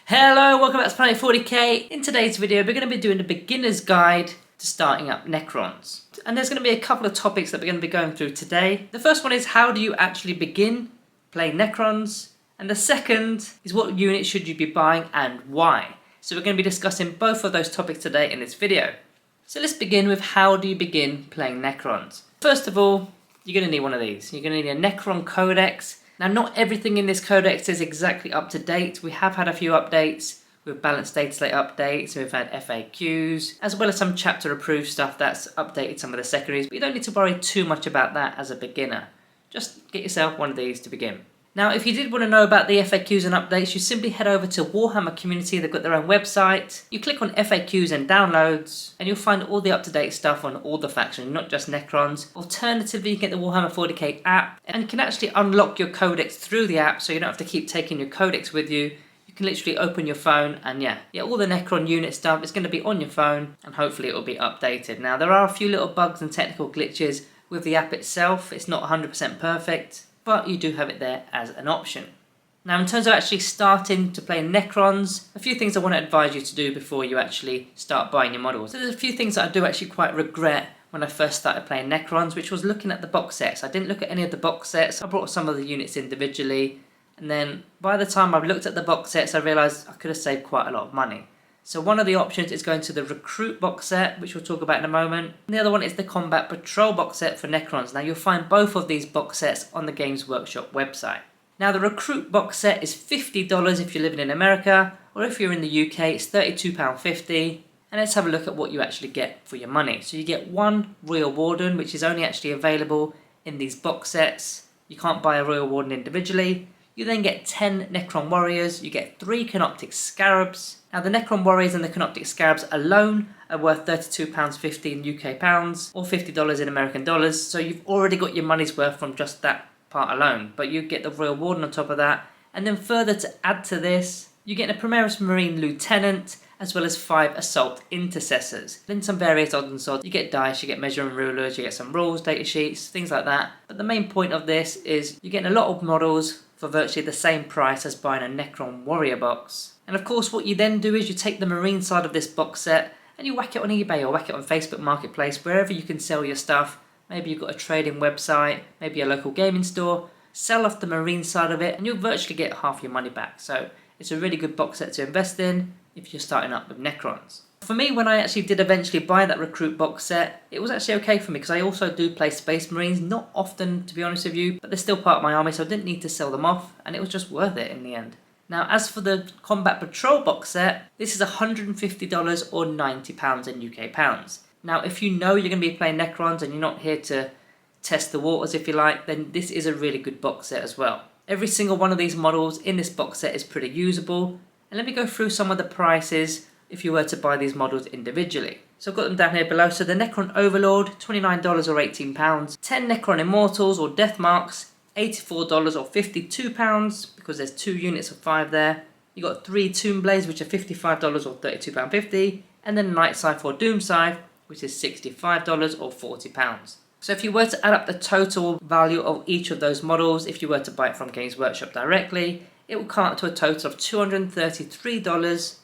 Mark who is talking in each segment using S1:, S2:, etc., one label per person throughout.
S1: Hello, welcome back to Planet 40k. In today's video, we're going to be doing a beginner's guide to starting up Necrons. And there's going to be a couple of topics that we're going to be going through today. The first one is how do you actually begin playing Necrons? And the second is what unit should you be buying and why? So we're going to be discussing both of those topics today in this video. So let's begin with how do you begin playing Necrons. First of all, you're going to need one of these. You're going to need a Necron Codex. Now, not everything in this codex is exactly up to date. We have had a few updates with balanced data slate updates. We've had FAQs, as well as some chapter approved stuff that's updated some of the secondaries. But you don't need to worry too much about that as a beginner. Just get yourself one of these to begin. Now, if you did want to know about the FAQs and updates, you simply head over to Warhammer Community. They've got their own website. You click on FAQs and downloads, and you'll find all the up-to-date stuff on all the factions, not just Necrons. Alternatively, you can get the Warhammer 40k app, and you can actually unlock your codex through the app, so you don't have to keep taking your codex with you. You can literally open your phone, and yeah, all the Necron unit stuff is going to be on your phone, and hopefully it will be updated. Now, there are a few little bugs and technical glitches with the app itself. It's not 100% perfect, but you do have it there as an option. Now, in terms of actually starting to play Necrons, a few things I want to advise you to do before you actually start buying your models. So there's a few things that I do actually quite regret when I first started playing Necrons, which was looking at the box sets. I didn't look at any of the box sets. I brought some of the units individually, and then by the time I've looked at the box sets, I realised I could have saved quite a lot of money. So one of the options is going to the Recruit box set, which we'll talk about in a moment. And the other one is the Combat Patrol box set for Necrons. Now, you'll find both of these box sets on the Games Workshop website. Now, the Recruit box set is $50 if you're living in America, or if you're in the UK, it's £32.50. And let's have a look at what you actually get for your money. So you get one Royal Warden, which is only actually available in these box sets. You can't buy a Royal Warden individually. You then get 10 Necron Warriors, you get 3 Canoptic Scarabs. Now, the Necron Warriors and the Canoptic Scarabs alone are worth £32.50 in UK pounds, or $50 in American dollars, so you've already got your money's worth from just that part alone. But you get the Royal Warden on top of that, and then further to add to this, you get a Primaris Marine Lieutenant, as well as 5 Assault Intercessors. Then some various odds and sods. You get dice, you get measuring rulers, you get some rules, data sheets, things like that. But the main point of this is you're getting a lot of models for virtually the same price as buying a Necron Warrior box. And of course, what you then do is you take the Marine side of this box set and you whack it on eBay or whack it on Facebook Marketplace, wherever you can sell your stuff. Maybe you've got a trading website, maybe a local gaming store. Sell off the Marine side of it and you'll virtually get half your money back. So it's a really good box set to invest in if you're starting up with Necrons. For me, when I actually did eventually buy that Recruit box set, it was actually okay for me because I also do play Space Marines, not often to be honest with you, but they're still part of my army, so I didn't need to sell them off, and it was just worth it in the end. Now, as for the Combat Patrol box set, this is $150 or £90 in UK pounds. Now, if you know you're going to be playing Necrons and you're not here to test the waters, if you like, then this is a really good box set as well. Every single one of these models in this box set is pretty usable, and let me go through some of the prices if you were to buy these models individually. So I've got them down here below. So the Necron Overlord, $29 or £18. 10 Necron Immortals or Death Marks, $84 or £52, because there's 2 units of 5 there. You got 3 Tomb Blades, which are $55 or £32.50, and then Night Scythe or Doom Scythe, which is $65 or £40. So if you were to add up the total value of each of those models, if you were to buy it from Games Workshop directly, it will come up to a total of $233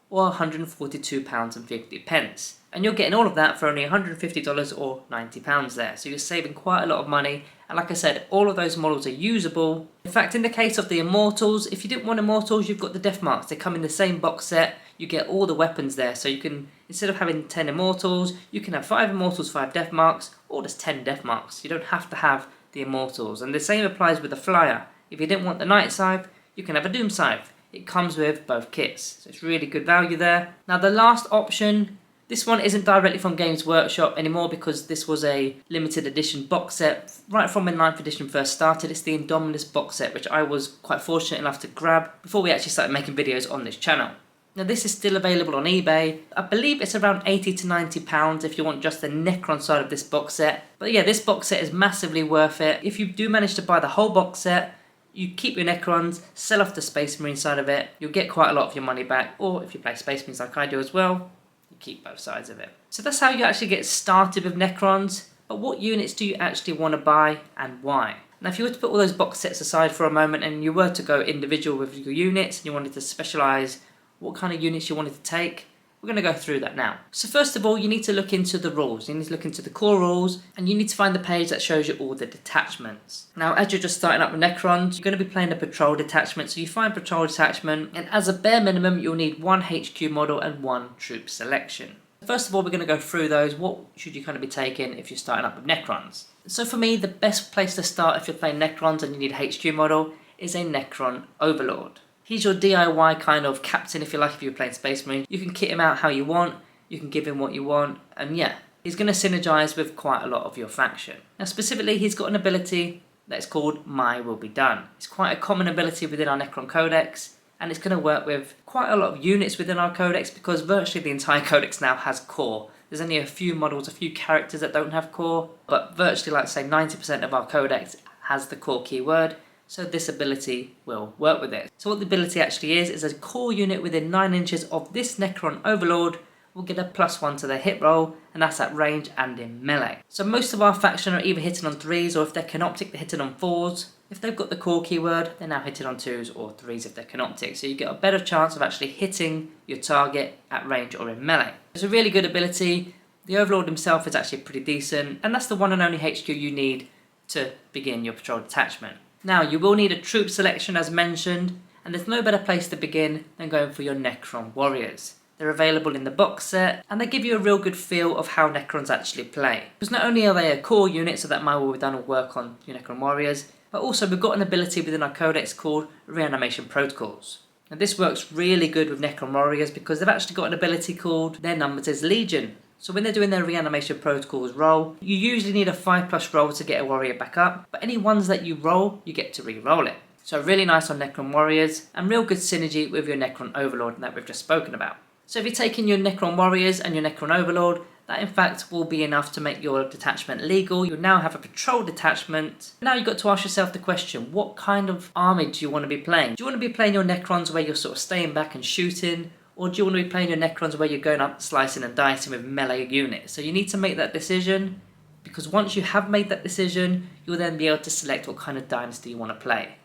S1: or £142.50. And you're getting all of that for only $150 or £90 there. So you're saving quite a lot of money. And like I said, all of those models are usable. In fact, in the case of the Immortals, if you didn't want Immortals, you've got the Death Marks. They come in the same box set. You get all the weapons there. So you can, instead of having 10 Immortals, you can have 5 Immortals, 5 Death Marks, or just 10 Death Marks. You don't have to have the Immortals. And the same applies with the Flyer. If you didn't want the Night Scythe, you can have a Doom Scythe. It comes with both kits, so it's really good value there. Now, the last option, this one isn't directly from Games Workshop anymore because this was a limited edition box set right from when 9th edition first started. It's the Indominus box set, which I was quite fortunate enough to grab before we actually started making videos on this channel. Now, this is still available on eBay. I believe it's around £80 to £90 if you want just the Necron side of this box set. But yeah, this box set is massively worth it. If you do manage to buy the whole box set, you keep your Necrons, sell off the Space Marine side of it, you'll get quite a lot of your money back, or if you play Space Marines like I do as well, you keep both sides of it. So that's how you actually get started with Necrons, but what units do you actually want to buy and why? Now, if you were to put all those box sets aside for a moment and you were to go individual with your units and you wanted to specialise what kind of units you wanted to take. We're going to go through that now. So first of all, you need to look into the rules. You need to look into the core rules, and you need to find the page that shows you all the detachments. Now, as you're just starting up with Necrons, you're going to be playing a patrol detachment. So you find patrol detachment, and as a bare minimum, you'll need 1 HQ model and 1 troop selection. First of all, we're going to go through those. What should you kind of be taking if you're starting up with Necrons? So for me, the best place to start if you're playing Necrons and you need a HQ model is a Necron Overlord. He's your DIY kind of captain, if you like, if you're playing Space Marine. You can kit him out how you want, you can give him what you want, and yeah, he's going to synergize with quite a lot of your faction. Now specifically, he's got an ability that's called My Will Be Done. It's quite a common ability within our Necron Codex, and it's going to work with quite a lot of units within our Codex because virtually the entire Codex now has core. There's only a few models, a few characters that don't have core, but virtually, like say 90% of our Codex has the core keyword. So this ability will work with it. So what the ability actually is a core unit within 9 inches of this Necron Overlord will get a +1 to their hit roll, and that's at range and in melee. So most of our faction are either hitting on 3s, or if they're canoptic, they're hitting on 4s. If they've got the core keyword, they're now hitting on 2s or 3s if they're canoptic. So you get a better chance of actually hitting your target at range or in melee. It's a really good ability. The Overlord himself is actually pretty decent, and that's the one and only HQ you need to begin your patrol detachment. Now, you will need a troop selection as mentioned, and there's no better place to begin than going for your Necron Warriors. They're available in the box set, and they give you a real good feel of how Necrons actually play. Because not only are they a core unit, so that My Will Be Done will work on your Necron Warriors, but also we've got an ability within our Codex called Reanimation Protocols. Now this works really good with Necron Warriors because they've actually got an ability called Their Numbers is Legion. So when they're doing their Reanimation Protocols roll, you usually need a 5+ roll to get a warrior back up, but any ones that you roll, you get to re-roll it. So really nice on Necron Warriors, and real good synergy with your Necron Overlord that we've just spoken about. So if you're taking your Necron Warriors and your Necron Overlord, that in fact will be enough to make your detachment legal. You'll now have a patrol detachment. Now you've got to ask yourself the question, what kind of army do you want to be playing? Do you want to be playing your Necrons where you're sort of staying back and shooting? Or do you want to be playing your Necrons where you're going up slicing and dicing with melee units? So you need to make that decision, because once you have made that decision, you'll then be able to select what kind of dynasty you want to play.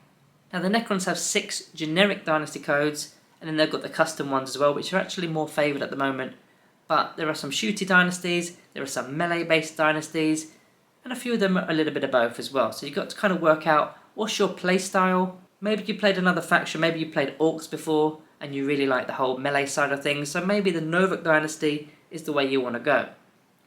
S1: Now the Necrons have 6 generic dynasty codes, and then they've got the custom ones as well, which are actually more favoured at the moment. But there are some shooty dynasties, there are some melee based dynasties, and a few of them are a little bit of both as well. So you've got to kind of work out what's your play style. Maybe you played another faction, maybe you played Orcs before, and you really like the whole melee side of things, so maybe the Novak dynasty is the way you want to go.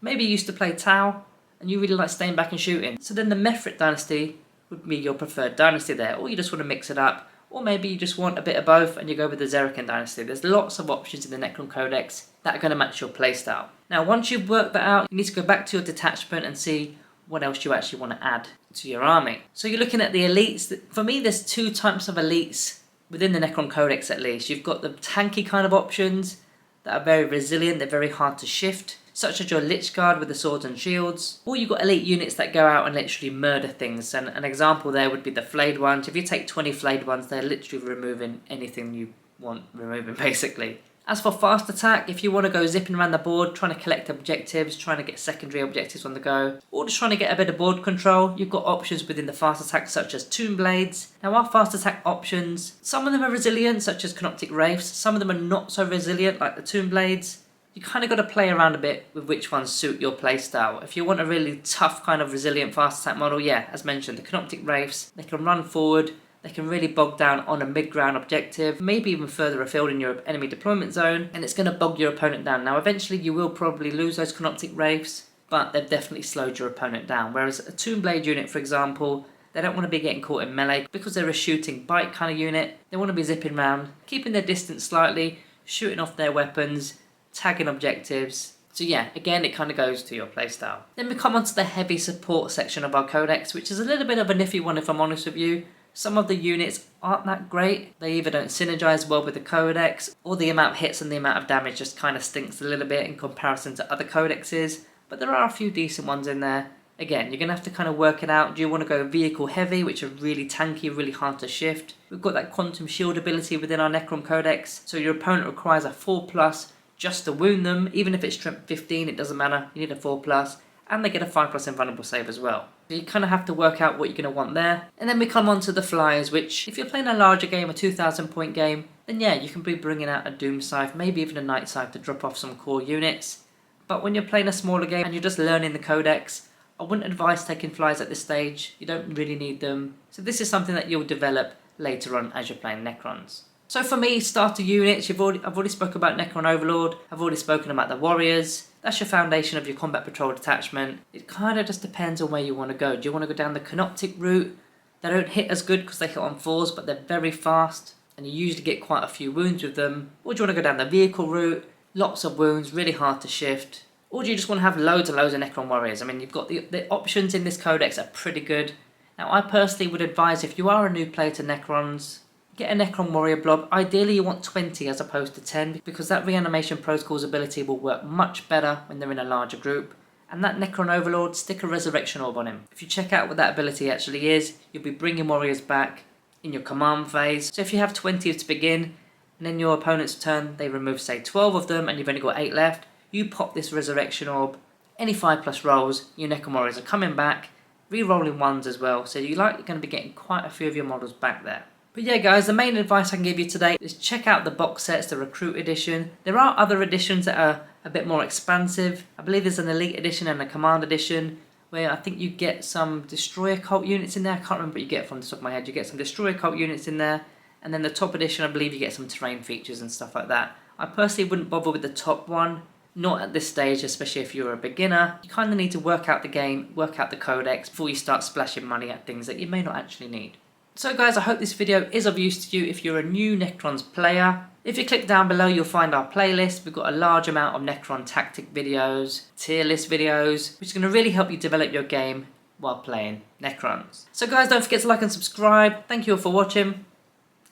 S1: Maybe you used to play Tau, and you really like staying back and shooting, so then the Mephrit dynasty would be your preferred dynasty there, or you just want to mix it up, or maybe you just want a bit of both and you go with the Zerakan dynasty. There's lots of options in the Necron Codex that are going to match your playstyle. Now once you've worked that out, you need to go back to your detachment and see what else you actually want to add to your army. So you're looking at the elites. For me, there's 2 types of elites within the Necron Codex at least. You've got the tanky kind of options that are very resilient, they're very hard to shift, such as your Lich Guard with the swords and shields. Or you've got elite units that go out and literally murder things, and an example there would be the Flayed ones. If you take 20 Flayed ones, they're literally removing anything you want removing basically. As for fast attack, if you want to go zipping around the board, trying to collect objectives, trying to get secondary objectives on the go, or just trying to get a bit of board control, you've got options within the fast attack such as Tomb Blades. Now our fast attack options, some of them are resilient such as Canoptic Wraiths, some of them are not so resilient like the Tomb Blades. You kind of got to play around a bit with which ones suit your playstyle. If you want a really tough kind of resilient fast attack model, yeah, as mentioned, the Canoptic Wraiths, they can run forward, they can really bog down on a mid-ground objective, maybe even further afield in your enemy deployment zone, and it's going to bog your opponent down. Now eventually you will probably lose those Canoptic Wraiths, but they've definitely slowed your opponent down. Whereas a Tomb Blade unit, for example, they don't want to be getting caught in melee because they're a shooting bite kind of unit. They want to be zipping around, keeping their distance slightly, shooting off their weapons, tagging objectives. So yeah, again, it kind of goes to your playstyle. Then we come on to the heavy support section of our codex, which is a little bit of a nifty one if I'm honest with you. Some of the units aren't that great. They either don't synergize well with the codex, or the amount of hits and the amount of damage just kind of stinks a little bit in comparison to other codexes. But there are a few decent ones in there. Again, you're going to have to kind of work it out. Do you want to go vehicle heavy, which are really tanky, really hard to shift? We've got that quantum shield ability within our Necron codex, so your opponent requires a 4+ just to wound them. Even if it's strength 15, it doesn't matter. You need a 4+. And they get a 5+ invulnerable save as well. So you kind of have to work out what you're going to want there. And then we come on to the flyers, which if you're playing a larger game, a 2,000 point game, then yeah, you can be bringing out a Doom Scythe, maybe even a Night Scythe to drop off some core units. But when you're playing a smaller game and you're just learning the codex, I wouldn't advise taking flies at this stage. You don't really need them. So this is something that you'll develop later on as you're playing Necrons. So for me, starter units, I've already spoken about Necron Overlord, I've already spoken about the Warriors. That's your foundation of your combat patrol detachment. It kind of just depends on where you want to go. Do you want to go down the Canoptic route? They don't hit as good because they hit on 4s, but they're very fast, and you usually get quite a few wounds with them. Or do you want to go down the vehicle route? Lots of wounds, really hard to shift. Or do you just want to have loads and loads of Necron Warriors? I mean, you've got the options in this codex are pretty good. Now, I personally would advise, if you are a new player to Necrons, get a Necron Warrior blob. Ideally, you want 20 as opposed to 10, because that reanimation protocols ability will work much better when they're in a larger group. And that Necron Overlord, stick a Resurrection Orb on him. If you check out what that ability actually is, you'll be bringing warriors back in your command phase. So if you have 20 to begin, and then your opponent's turn, they remove, say, 12 of them, and you've only got 8 left, you pop this Resurrection Orb. Any 5+ rolls, your Necron Warriors are coming back, re-rolling 1s as well, so you're likely going to be getting quite a few of your models back there. But yeah guys, the main advice I can give you today is check out the box sets, the Recruit Edition. There are other editions that are a bit more expansive. I believe there's an Elite Edition and a Command Edition, where I think you get some Destroyer Cult units in there. I can't remember what you get from the top of my head. You get some Destroyer Cult units in there, and then the top edition, I believe you get some terrain features and stuff like that. I personally wouldn't bother with the top one, not at this stage, especially if you're a beginner. You kind of need to work out the game, work out the codex before you start splashing money at things that you may not actually need. So guys, I hope this video is of use to you if you're a new Necrons player. If you click down below, you'll find our playlist. We've got a large amount of Necron tactic videos, tier list videos, which is going to really help you develop your game while playing Necrons. So guys, don't forget to like and subscribe. Thank you all for watching.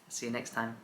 S1: See you next time.